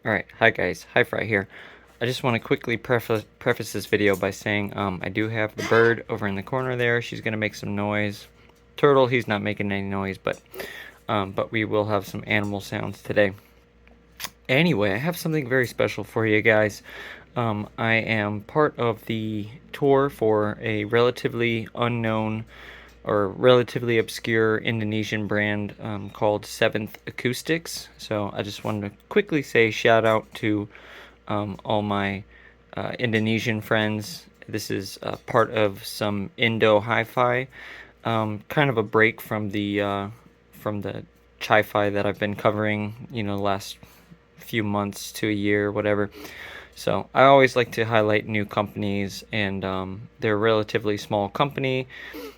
Alright, hi guys, Hi-Fri here. I just want to quickly preface this video by saying I do have the bird over in the corner there. She's going to make some noise. Turtle, he's not making any noise, but we will have some animal sounds today. Anyway, I have something very special for you guys. I am part of the tour for a relatively unknown or relatively obscure Indonesian brand called Seventh Acoustics. So I just wanted to quickly say shout out to all my Indonesian friends. This is part of some Indo Hi-Fi, kind of a break from the Hi-Fi that I've been covering, the last few months to a year, whatever. So I always like to highlight new companies, and they're a relatively small company.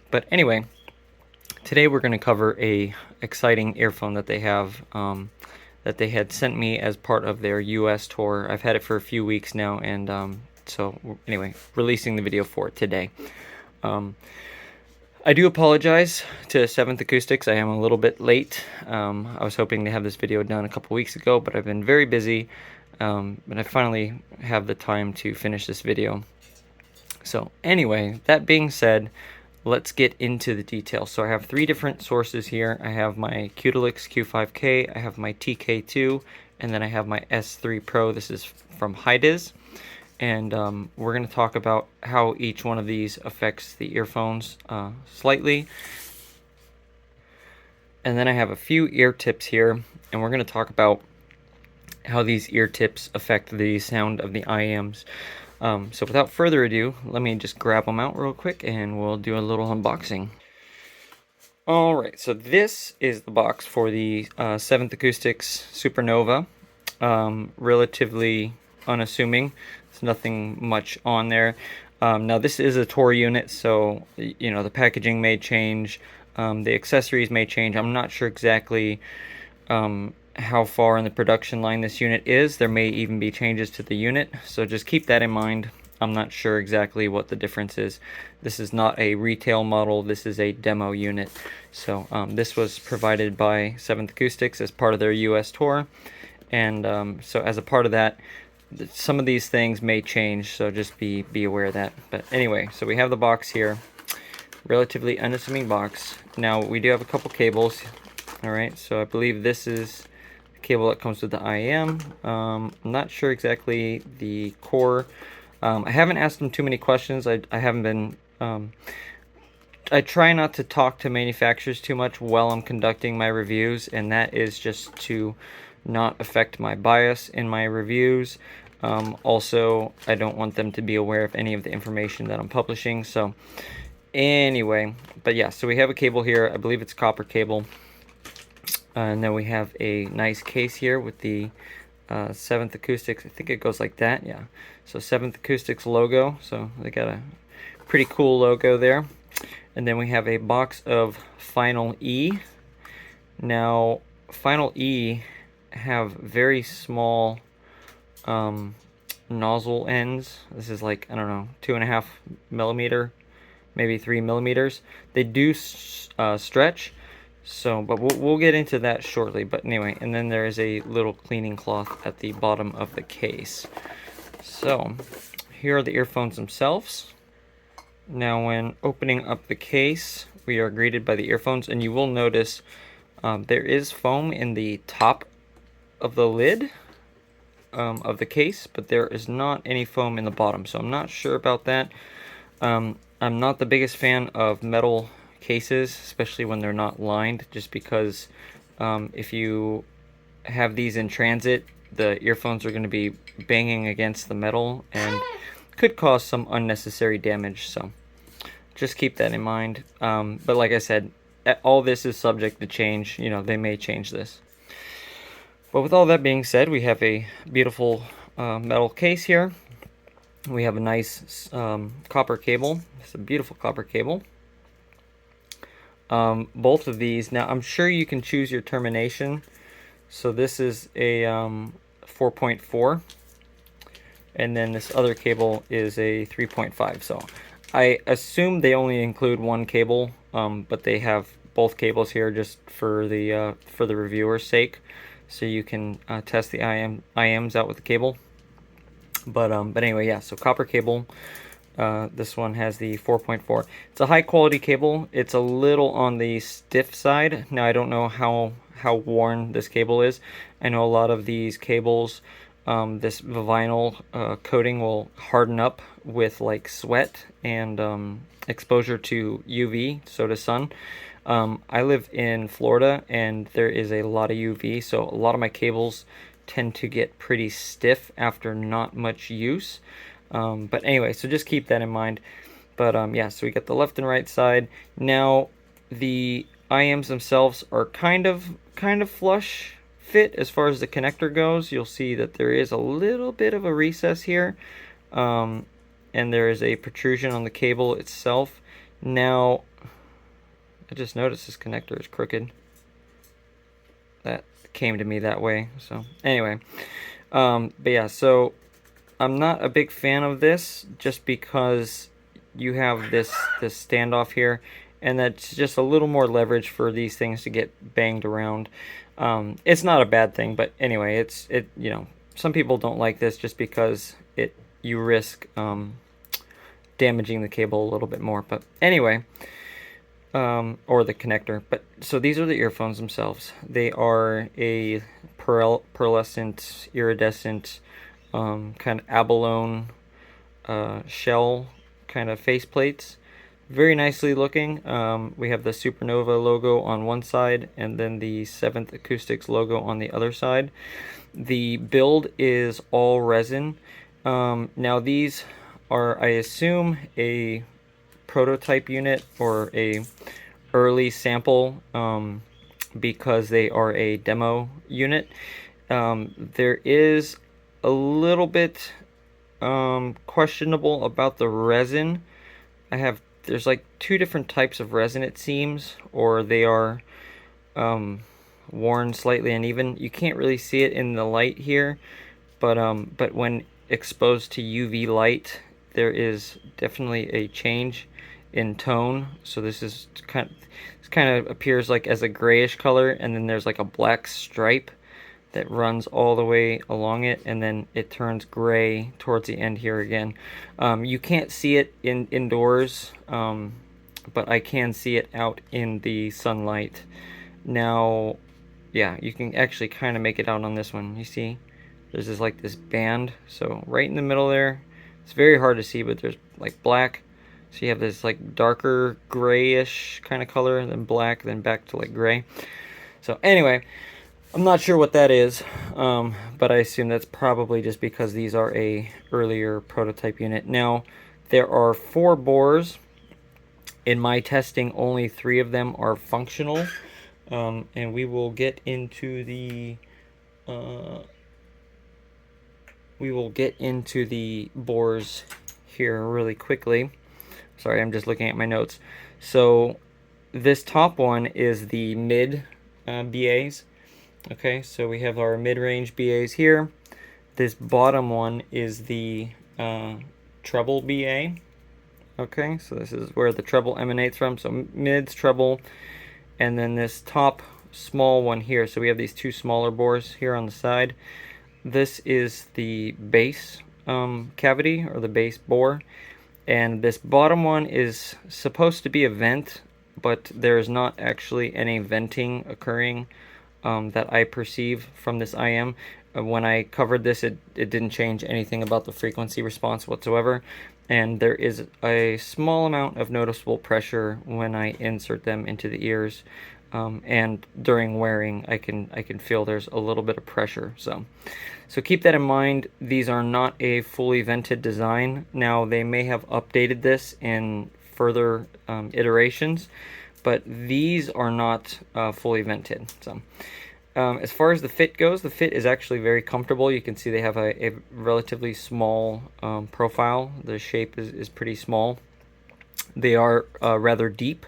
But anyway, today we're going to cover a exciting earphone that they have that they had sent me as part of their US tour. I've had it for a few weeks now, and so anyway, releasing the video for it today. I do apologize to Seventh Acoustics. I am a little bit late. I was hoping to have this video done a couple weeks ago, but I've been very busy. But I finally have the time to finish this video. So anyway, that being said, let's get into the details. So I have three different sources here. I have my Acoustics Q5K, I have my TK2, and then I have my S3 Pro. This is from Hi-Diz. And we're going to talk about how each one of these affects the earphones slightly. And then I have a few ear tips here, and we're going to talk about how these ear tips affect the sound of the IEMs. So without further ado, let me just grab them out real quick and we'll do a little unboxing. Alright, so this is the box for the Seventh Acoustics Supernova. Relatively unassuming. There's nothing much on there. Now this is a tour unit, so the packaging may change, the accessories may change. I'm not sure exactly how far in the production line this unit is. There may even be changes to the unit, so just keep that in mind. I'm not sure exactly what the difference is. This is not a retail model, this is a demo unit. So this was provided by Seventh Acoustics as part of their US tour, and so as a part of that, some of these things may change, so just be aware of that. But anyway, so we have the box here, relatively unassuming box. Now we do have a couple cables. Alright, so I believe this is the cable that comes with the IEM. I'm not sure exactly the core. I haven't asked them too many questions. I haven't been I try not to talk to manufacturers too much while I'm conducting my reviews, and that is just to not affect my bias in my reviews. Also, I don't want them to be aware of any of the information that I'm publishing. So anyway, but yeah, so we have a cable here. I believe it's copper cable. And then we have a nice case here with the Seventh Acoustics. I think it goes like that, yeah. So Seventh Acoustics logo. So they got a pretty cool logo there. And then we have a box of Final E. Now, Final E have very small nozzle ends. This is like, I don't know, 2.5 millimeter, maybe 3 millimeters. They do stretch. So, but we'll get into that shortly. But anyway, and then there is a little cleaning cloth at the bottom of the case. So, here are the earphones themselves. Now, when opening up the case, we are greeted by the earphones, and you will notice there is foam in the top of the lid of the case, but there is not any foam in the bottom. So I'm not sure about that. I'm not the biggest fan of metal cases, especially when they're not lined, just because if you have these in transit, the earphones are going to be banging against the metal and could cause some unnecessary damage. So just keep that in mind. But like I said, all this is subject to change. They may change this. But with all that being said, we have a beautiful metal case here. We have a nice copper cable. It's a beautiful copper cable. Both of these, now I'm sure you can choose your termination. So this is a 4.4, and then this other cable is a 3.5. So I assume they only include one cable, but they have both cables here just for the reviewer's sake. so you can test the IMs out with the cable. But anyway, yeah, so copper cable. This one has the 4.4. It's a high quality cable. It's a little on the stiff side. Now I don't know how worn this cable is. I know a lot of these cables, this vinyl coating will harden up with like sweat and exposure to UV, so to sun. I live in Florida and there is a lot of UV, so a lot of my cables tend to get pretty stiff after not much use. But anyway, so just keep that in mind. But yeah, so we got the left and right side. Now the IMs themselves are kind of flush fit as far as the connector goes. You'll see that there is a little bit of a recess here, and there is a protrusion on the cable itself. Now I just noticed this connector is crooked. That came to me that way. So anyway, but yeah, so I'm not a big fan of this just because you have this standoff here, and that's just a little more leverage for these things to get banged around. It's not a bad thing, but anyway, it you know, some people don't like this just because you risk damaging the cable a little bit more. But anyway, or the connector. But so these are the earphones themselves. They are a pearlescent, iridescent, kind of abalone shell kind of faceplates. Very nicely looking. We have the Supernova logo on one side and then the 7th Acoustics logo on the other side. The build is all resin. Now these are, I assume, a prototype unit or a early sample, because they are a demo unit. There is a little bit questionable about the resin. There's like 2 different types of resin, it seems, or they are worn slightly uneven. You can't really see it in the light here, but when exposed to UV light, there is definitely a change in tone. So this kind of appears like as a grayish color, and then there's like a black stripe that runs all the way along it, and then it turns gray towards the end here again. You can't see it indoors, but I can see it out in the sunlight. Now, yeah, you can actually kind of make it out on this one. You see, there's this band, so right in the middle there. It's very hard to see, but there's like black. So you have this like darker grayish kind of color, and then black, then back to like gray. So anyway, I'm not sure what that is, but I assume that's probably just because these are a earlier prototype unit. Now, there are 4 bores. In my testing, only 3 of them are functional, and we will get into the bores here really quickly. Sorry, I'm just looking at my notes. So this top one is the mid BAs. Okay, so we have our mid-range BAs here. This bottom one is the treble BA. Okay, so this is where the treble emanates from. So mids, treble, and then this top small one here. So we have these 2 smaller bores here on the side. This is the bass cavity, or the bass bore. And this bottom one is supposed to be a vent, but there's not actually any venting occurring that I perceive from this IM. When I covered this, it didn't change anything about the frequency response whatsoever, and there is a small amount of noticeable pressure when I insert them into the ears, and during wearing I can feel there's a little bit of pressure. So keep that in mind. These are not a fully vented design. Now, they may have updated this in further iterations, but these are not fully vented. So as far as the fit goes, the fit is actually very comfortable. You can see they have a relatively small profile. The shape is pretty small. They are rather deep.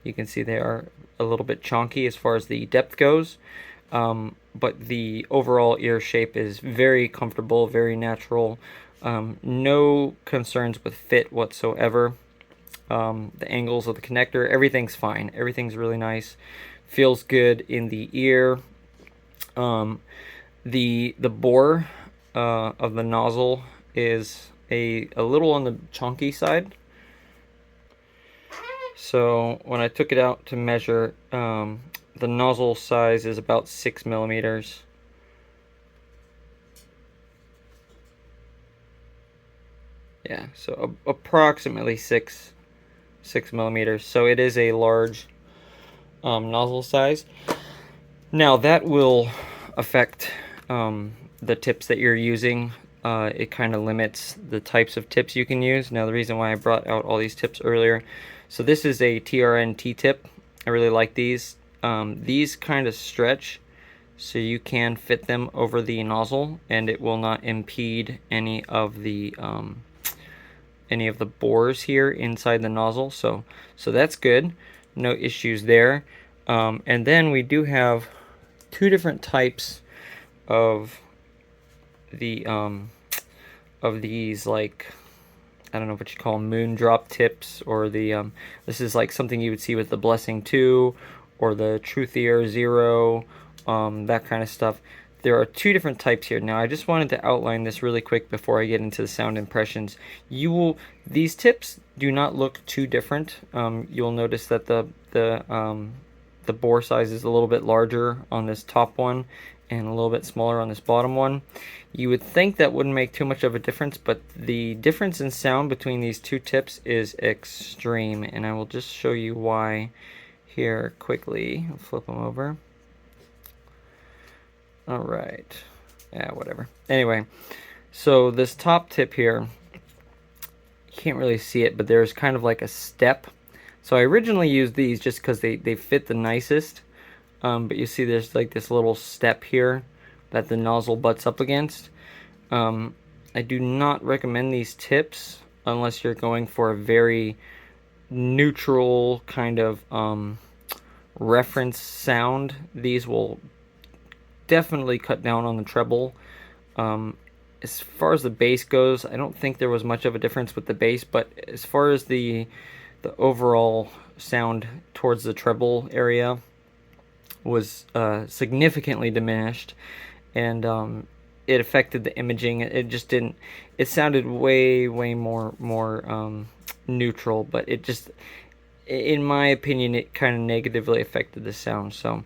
You can see they are a little bit chonky as far as the depth goes. But the overall ear shape is very comfortable, very natural. No concerns with fit whatsoever. The angles of the connector, everything's fine. Everything's really nice. Feels good in the ear. The bore of the nozzle is a little on the chunky side. So when I took it out to measure, the nozzle size is about 6 millimeters. Yeah, so approximately 6 millimeters. So it is a large nozzle size. Now that will affect the tips that you're using. It kind of limits the types of tips you can use. Now the reason why I brought out all these tips earlier, so this is a TRN T-tip. I really like these. These kind of stretch, so you can fit them over the nozzle, and it will not impede any of the bores here inside the nozzle. So that's good. No issues there. And then we do have two different types of the of these, like, I don't know what you call them, moon drop tips, or the this is like something you would see with the Blessing 2 or the Truthier 0, that kind of stuff. There are two different types here. Now I just wanted to outline this really quick before I get into the sound impressions. These tips do not look too different. You'll notice that the bore size is a little bit larger on this top one and a little bit smaller on this bottom one. You would think that wouldn't make too much of a difference, but the difference in sound between these two tips is extreme, and I will just show you why here quickly. I'll flip them over. All right. Yeah, whatever. Anyway, so this top tip here, you can't really see it, but there's kind of like a step. So I originally used these just because they fit the nicest. But you see there's like this little step here that the nozzle butts up against. I do not recommend these tips unless you're going for a very neutral kind of reference sound. These will definitely cut down on the treble. As far as the bass goes, I don't think there was much of a difference with the bass, but as far as the overall sound towards the treble area was significantly diminished, and it affected the imaging. It just didn't. It sounded way more neutral, but it just, in my opinion, it kind of negatively affected the sound. So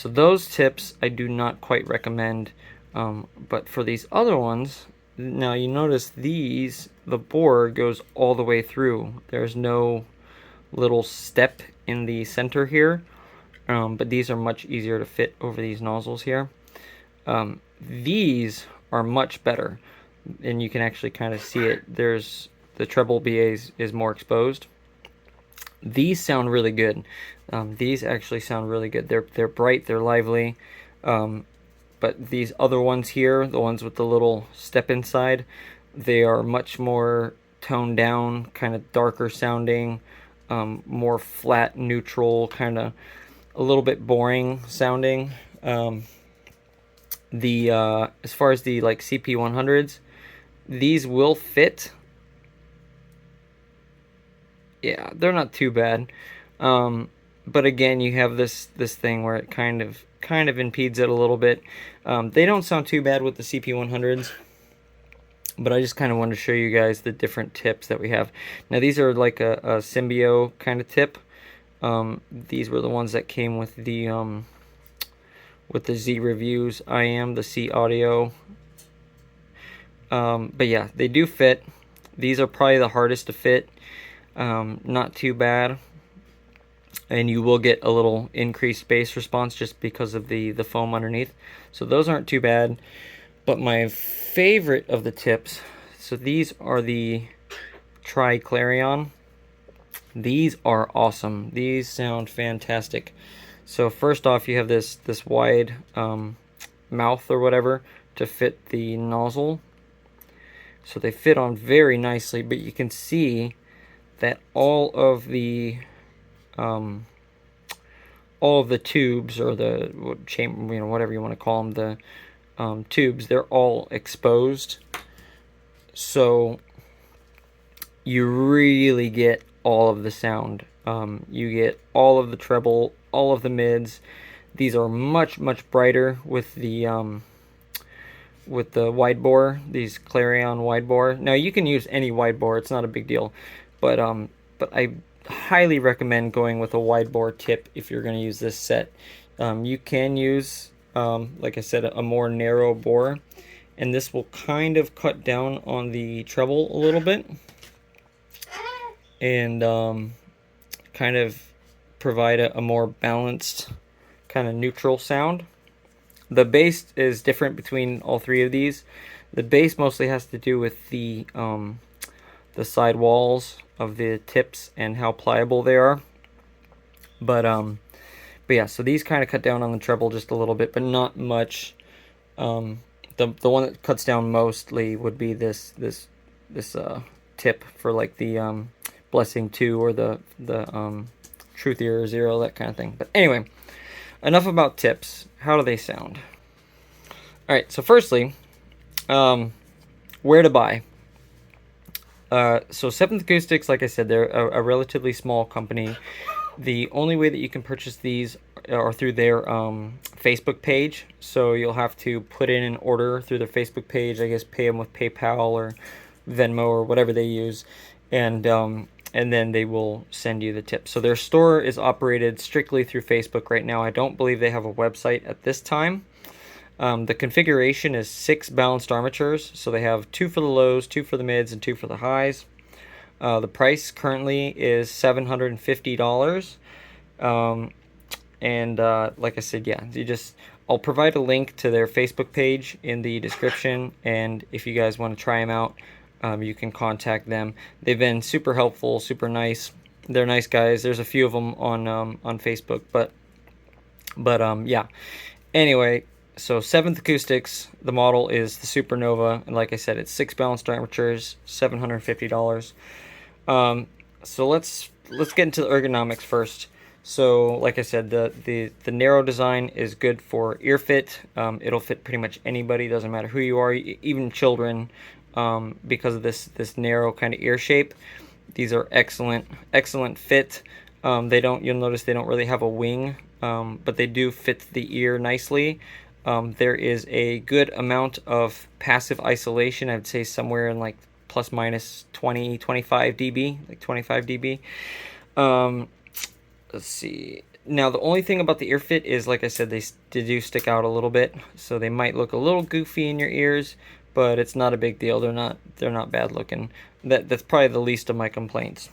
those tips I do not quite recommend. But for these other ones, now you notice these, the bore goes all the way through. There's no little step in the center here. But these are much easier to fit over these nozzles here. These are much better, and you can actually kind of see it. There's the treble BA is more exposed. These sound really good. These actually sound really good. They're bright, they're lively. But these other ones here, the ones with the little step inside, they are much more toned down, kind of darker sounding, more flat, neutral, kind of a little bit boring sounding. As far as the like CP100s, these will fit. Yeah, they're not too bad. But again, you have this thing where it kind of impedes it a little bit. They don't sound too bad with the CP100s, but I just kind of wanted to show you guys the different tips that we have. Now these are like a Symbio kind of tip. These were the ones that came with the Z Reviews the C Audio. But yeah, they do fit. These are probably the hardest to fit. Not too bad, and you will get a little increased bass response just because of the foam underneath. So those aren't too bad. But my favorite of the tips, so these are the Tri-Clarion. These are awesome. These sound fantastic. So first off, you have this wide mouth or whatever to fit the nozzle. So they fit on very nicely, but you can see that all of the tubes, or the chamber, whatever you want to call them, the tubes, they're all exposed. So you really get all of the sound. You get all of the treble, all of the mids. These are much brighter with the wide bore, these Clarion wide bore. Now you can use any wide bore, it's not a big deal, but I highly recommend going with a wide bore tip if you're going to use this set. You can use, like I said, a more narrow bore, and this will kind of cut down on the treble a little bit, and kind of provide a more balanced, kind of neutral sound. The bass is different between all three of these. The bass mostly has to do with the side walls of the tips and how pliable they are. But yeah, so these kind of cut down on the treble just a little bit, but not much. The one that cuts down mostly would be this tip for like the Blessing 2 or the Truth Ear 0, that kind of thing. But anyway, enough about tips. How do they sound? All right, so firstly, where to buy? So Seventh Acoustics, like I said, they're a relatively small company. The only way that you can purchase these are through their Facebook page. So you'll have to put in an order through their Facebook page. I guess pay them with PayPal or Venmo or whatever they use, and then they will send you the tip. So their store is operated strictly through Facebook right now. I don't believe they have a website at this time. The configuration is 6 balanced armatures, so they have 2 for the lows, 2 for the mids, and 2 for the highs. The price currently is $750. Like I said, yeah, I'll provide a link to their Facebook page in the description, and if you guys want to try them out, you can contact them. They've been super helpful, super nice. They're nice guys. There's a few of them on Facebook, but yeah. Anyway, so Seventh Acoustics, the model is the Supernova, and like I said, it's 6 balanced armatures, $750. So let's get into the ergonomics first. So like I said, the narrow design is good for ear fit. It'll fit pretty much anybody, doesn't matter who you are, even children, because of this narrow kind of ear shape. These are excellent fit. You'll notice they don't really have a wing, but they do fit the ear nicely. There is a good amount of passive isolation. I'd say somewhere in like plus minus 25 dB, like 25 dB. Let's see. Now the only thing about the ear fit is, like I said, they do stick out a little bit, so they might look a little goofy in your ears, but it's not a big deal. They're not bad looking. That's probably the least of my complaints.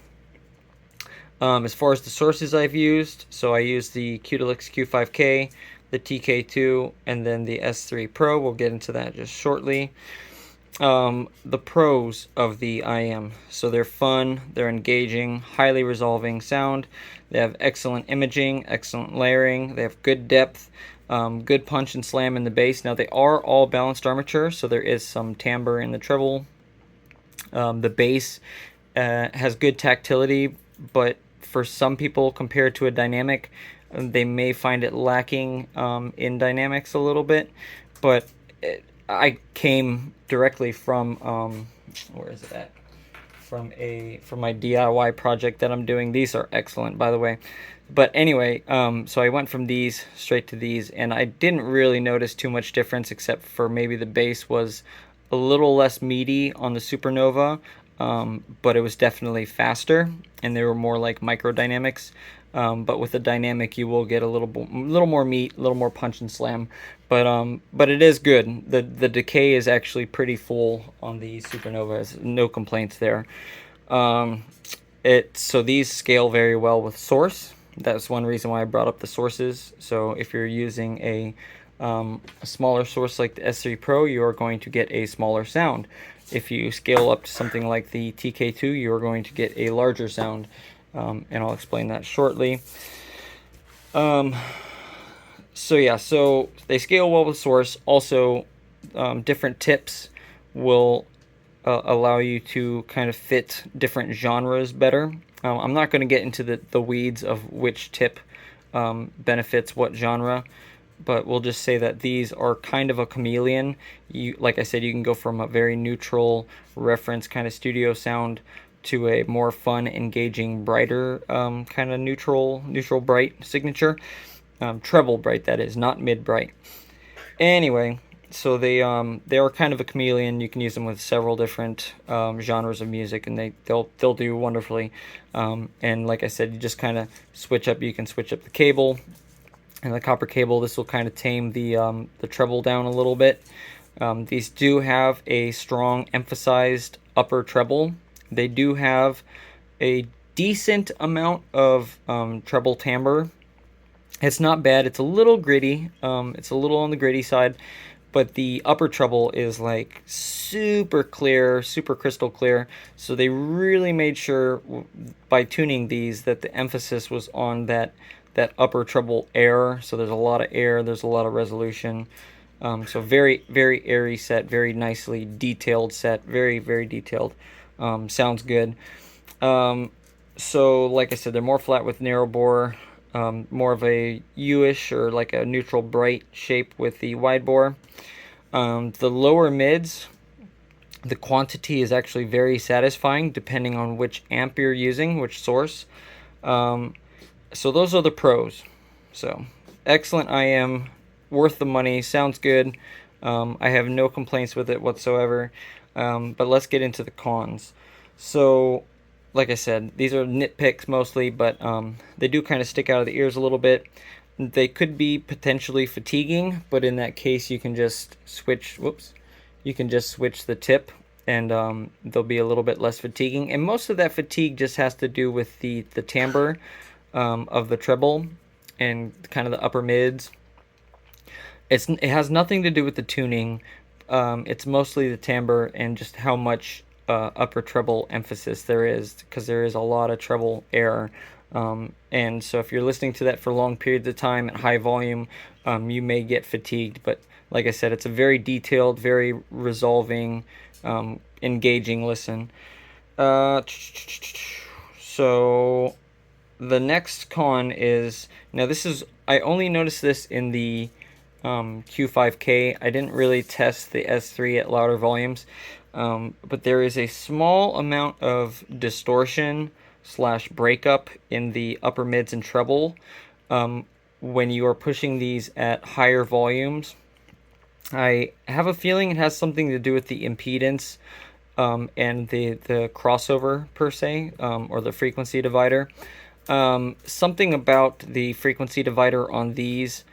As far as the sources I've used, so I used the Qdelix Q5K, the TK2, and then the S3 Pro. We'll get into that just shortly. The pros of the IM. So they're fun, they're engaging, highly resolving sound. They have excellent imaging, excellent layering. They have good depth, good punch and slam in the bass. Now they are all balanced armature, so there is some timbre in the treble. The bass has good tactility, but for some people, compared to a dynamic, they may find it lacking in dynamics a little bit. But I came directly from where is it at? From my DIY project that I'm doing. These are excellent, by the way. But anyway, so I went from these straight to these, and I didn't really notice too much difference, except for maybe the bass was a little less meaty on the Supernova, but it was definitely faster, and they were more like microdynamics. But with the dynamic, you will get a little more meat, a little more punch and slam. But it is good. The decay is actually pretty full on the Supernova. No complaints there. So these scale very well with source. That's one reason why I brought up the sources. So if you're using a smaller source like the S3 Pro, you are going to get a smaller sound. If you scale up to something like the TK2, you are going to get a larger sound. And I'll explain that shortly. So yeah, so they scale well with source. Also, different tips will allow you to kind of fit different genres better. I'm not going to get into the weeds of which tip benefits what genre, but we'll just say that these are kind of a chameleon. Like I said, you can go from a very neutral reference kind of studio sound to a more fun, engaging, brighter kind of neutral bright signature. treble bright, that is, not mid bright. Anyway, so they are kind of a chameleon. You can use them with several different genres of music, and they'll do wonderfully. And like I said, you just kind of switch up. You can switch up the cable and the copper cable. This will kind of tame the treble down a little bit. These do have a strong emphasized upper treble. They do have a decent amount of treble timbre. It's not bad. It's a little gritty. It's a little on the gritty side, but the upper treble is like super clear, super crystal clear. So they really made sure by tuning these that the emphasis was on that upper treble air. So there's a lot of air. There's a lot of resolution. So very, very airy set, very nicely detailed set, very, very detailed. Sounds good. So like I said, they're more flat with narrow bore, more of a U-ish or like a neutral bright shape with the wide bore. The lower mids, the quantity is actually very satisfying depending on which amp you're using, which source. So those are the pros. So excellent IM, worth the money, sounds good. I have no complaints with it whatsoever. But let's get into the cons. So like I said, these are nitpicks mostly, but they do kind of stick out of the ears a little bit. They could be potentially fatiguing, but in that case you can just switch, you can just switch the tip, and they'll be a little bit less fatiguing. And most of that fatigue just has to do with the timbre of the treble and kind of the upper mids. It has nothing to do with the tuning. It's mostly the timbre and just how much upper treble emphasis there is, because there is a lot of treble air. And so if you're listening to that for long periods of time at high volume, you may get fatigued. But like I said, it's a very detailed, very resolving, engaging listen. So the next con is, now this is, I only noticed this in the Q5K. I didn't really test the S3 at louder volumes, but there is a small amount of distortion / breakup in the upper mids and treble when you are pushing these at higher volumes. I have a feeling it has something to do with the impedance and the crossover per se, or the frequency divider. Something about the frequency divider on these,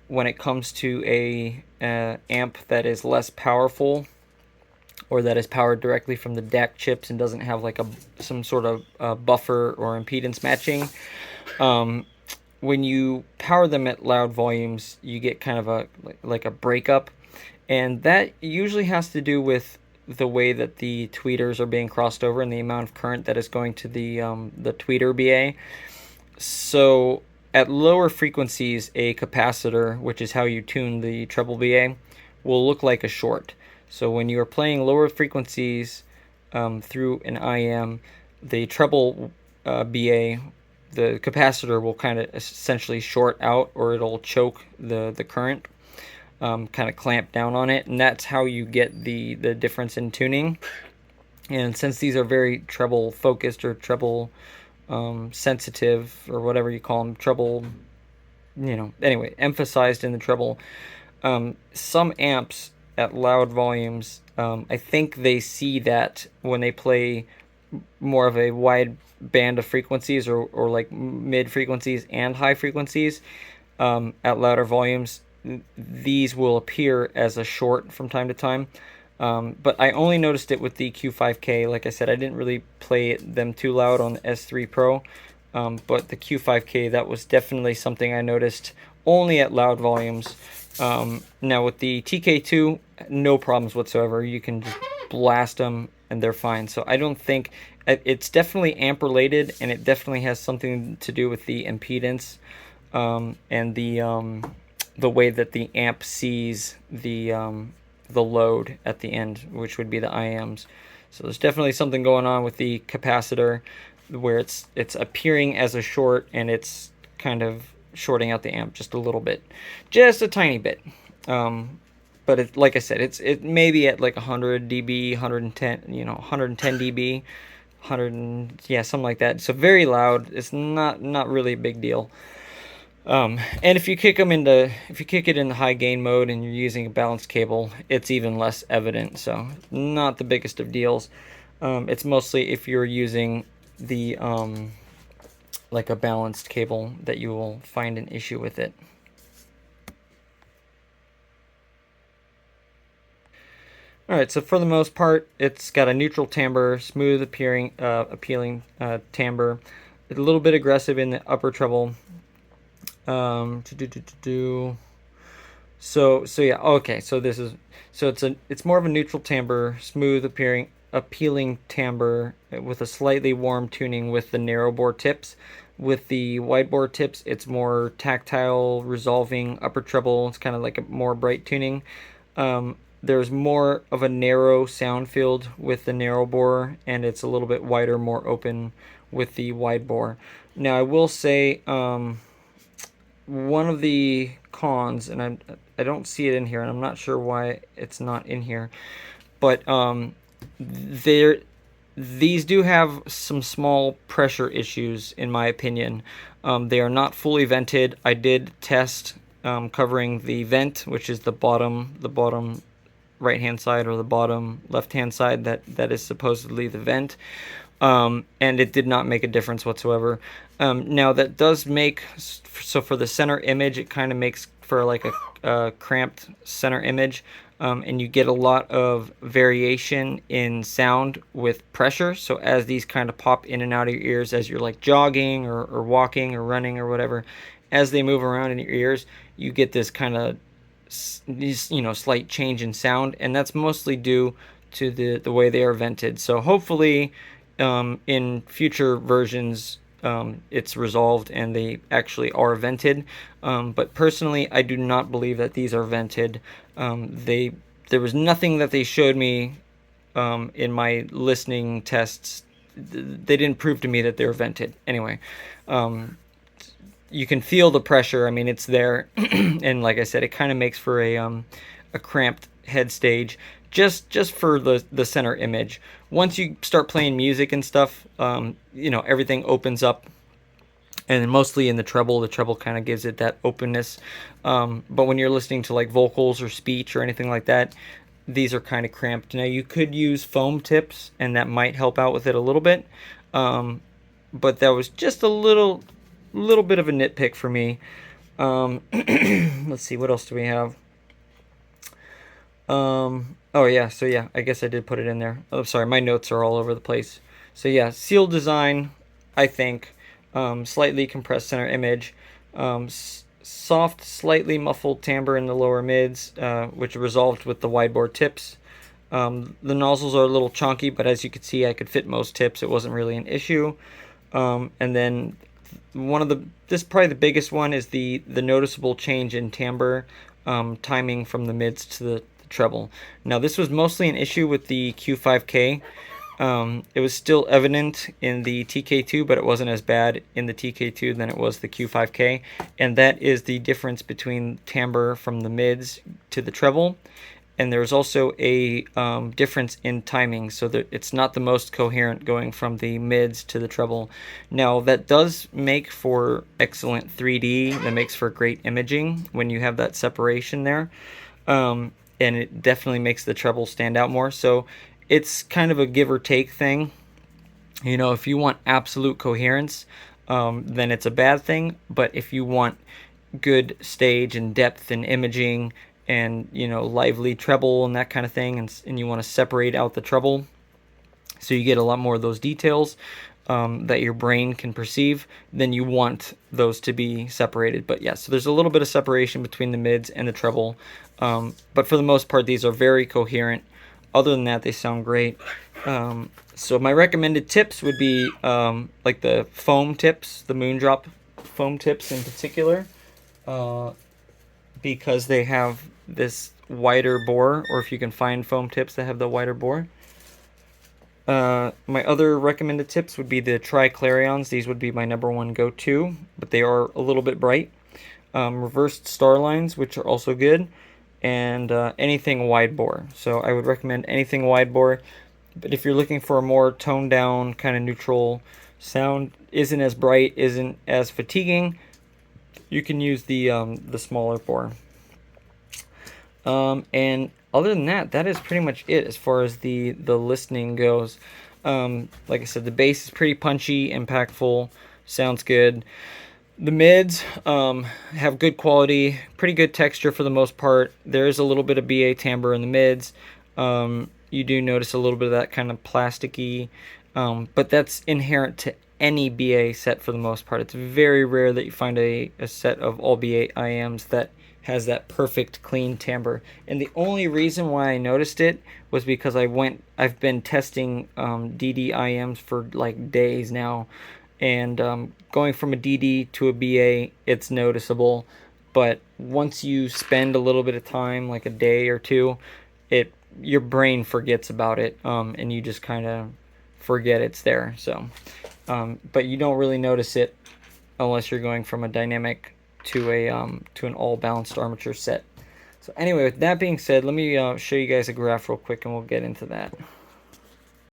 when it comes to a amp that is less powerful, or that is powered directly from the DAC chips and doesn't have like some sort of buffer or impedance matching, when you power them at loud volumes, you get kind of a breakup, and that usually has to do with the way that the tweeters are being crossed over and the amount of current that is going to the tweeter BA. So at lower frequencies, a capacitor, which is how you tune the treble BA, will look like a short. So when you are playing lower frequencies through an IM, the treble BA, the capacitor will kind of essentially short out, or it'll choke the current, kind of clamp down on it, and that's how you get the difference in tuning. And since these are very treble focused, or treble sensitive, or whatever you call them, treble, anyway, emphasized in the treble, some amps at loud volumes, I think they see that when they play more of a wide band of frequencies, or like mid frequencies and high frequencies at louder volumes, these will appear as a short from time to time. But I only noticed it with the Q5K. Like I said, I didn't really play them too loud on the S3 Pro, but the Q5K, that was definitely something I noticed only at loud volumes. Now with the TK2, no problems whatsoever. You can just blast them and they're fine. So I don't think, it's definitely amp related, and it definitely has something to do with the impedance and the way that the amp sees the load at the end, which would be the IMs. So there's definitely something going on with the capacitor where it's appearing as a short, and it's kind of shorting out the amp just a little bit, just a tiny bit. But it, like I said, it may be at like 100 dB, 110, 110 dB, 100, yeah, something like that. So very loud. It's not really a big deal. And if you kick it in the high gain mode and you're using a balanced cable, it's even less evident. So not the biggest of deals. It's mostly if you're using the like a balanced cable that you will find an issue with it. All right, so for the most part, it's got a neutral timbre, smooth appealing timbre, a little bit aggressive in the upper treble. So yeah, okay. So it's more of a neutral timbre, smooth appealing timbre with a slightly warm tuning with the narrow bore tips. With the wide bore tips, it's more tactile, resolving upper treble. It's kind of like a more bright tuning. There's more of a narrow sound field with the narrow bore, and it's a little bit wider, more open with the wide bore. Now, I will say one of the cons, and I don't see it in here, and I'm not sure why it's not in here, but these do have some small pressure issues, in my opinion. They are not fully vented. I did test covering the vent, which is the bottom right hand side, or the bottom left hand side that is supposedly the vent, and it did not make a difference whatsoever. Now that does make, so for the center image, it kind of makes for like a cramped center image, and you get a lot of variation in sound with pressure. So as these kind of pop in and out of your ears as you're like jogging or walking or running or whatever, as they move around in your ears, you get this kind of slight change in sound, and that's mostly due to the way they are vented. So hopefully in future versions it's resolved and they actually are vented, but personally I do not believe that these are vented. There was nothing that they showed me in my listening tests. They didn't prove to me that they were vented. Anyway, you can feel the pressure. I mean, it's there, and like I said, it kind of makes for a cramped head stage, just for the center image. Once you start playing music and stuff, everything opens up, and mostly in the treble kind of gives it that openness. But when you're listening to like vocals or speech or anything like that, these are kind of cramped. Now you could use foam tips, and that might help out with it a little bit, but that was just a little bit of a nitpick for me. Let's see, what else do we have? Oh yeah, so yeah, I guess I did put it in there. Oh, sorry, my notes are all over the place. So yeah, sealed design, I think. Slightly compressed center image. Soft, slightly muffled timbre in the lower mids, which resolved with the wide bore tips. The nozzles are a little chunky, but as you can see, I could fit most tips. It wasn't really an issue. And then this probably the biggest one is the noticeable change in timbre, timing from the mids to the treble. Now this was mostly an issue with the Q5K. It was still evident in the TK2, but it wasn't as bad in the TK2 than it was the Q5K, and that is the difference between timbre from the mids to the treble. And there's also a difference in timing, so that it's not the most coherent going from the mids to the treble. Now that does make for excellent 3D. That makes for great imaging when you have that separation there, and it definitely makes the treble stand out more. So it's kind of a give or take thing. If you want absolute coherence, then it's a bad thing. But if you want good stage and depth and imaging, and lively treble and that kind of thing, and you want to separate out the treble so you get a lot more of those details that your brain can perceive, then you want those to be separated. But yeah, so there's a little bit of separation between the mids and the treble, but for the most part these are very coherent. Other than that, they sound great. So my recommended tips would be like the foam tips, the Moondrop foam tips in particular, because they have this wider bore, or if you can find foam tips that have the wider bore. My other recommended tips would be the Tri-Clarions. These would be my number one go-to, but they are a little bit bright. Reversed Starlines, which are also good, and anything wide bore. So I would recommend anything wide bore, but if you're looking for a more toned down, kind of neutral sound, isn't as bright, isn't as fatiguing, you can use the smaller bore. And other than that, that is pretty much it as far as the listening goes. Like I said, the bass is pretty punchy, impactful, sounds good. The mids have good quality, pretty good texture for the most part. There is a little bit of BA timbre in the mids. You do notice a little bit of that kind of plasticky, but that's inherent to any BA set for the most part. It's very rare that you find a set of all BA IMs that has that perfect clean timbre. And the only reason why I noticed it was because I've been testing DD IMs for like days now, and going from a DD to a BA, it's noticeable. But once you spend a little bit of time, like a day or two, your brain forgets about it, and you just kind of forget it's there. So, but you don't really notice it unless you're going from a dynamic to an all balanced armature set. So anyway, with that being said, let me show you guys a graph real quick, and we'll get into that.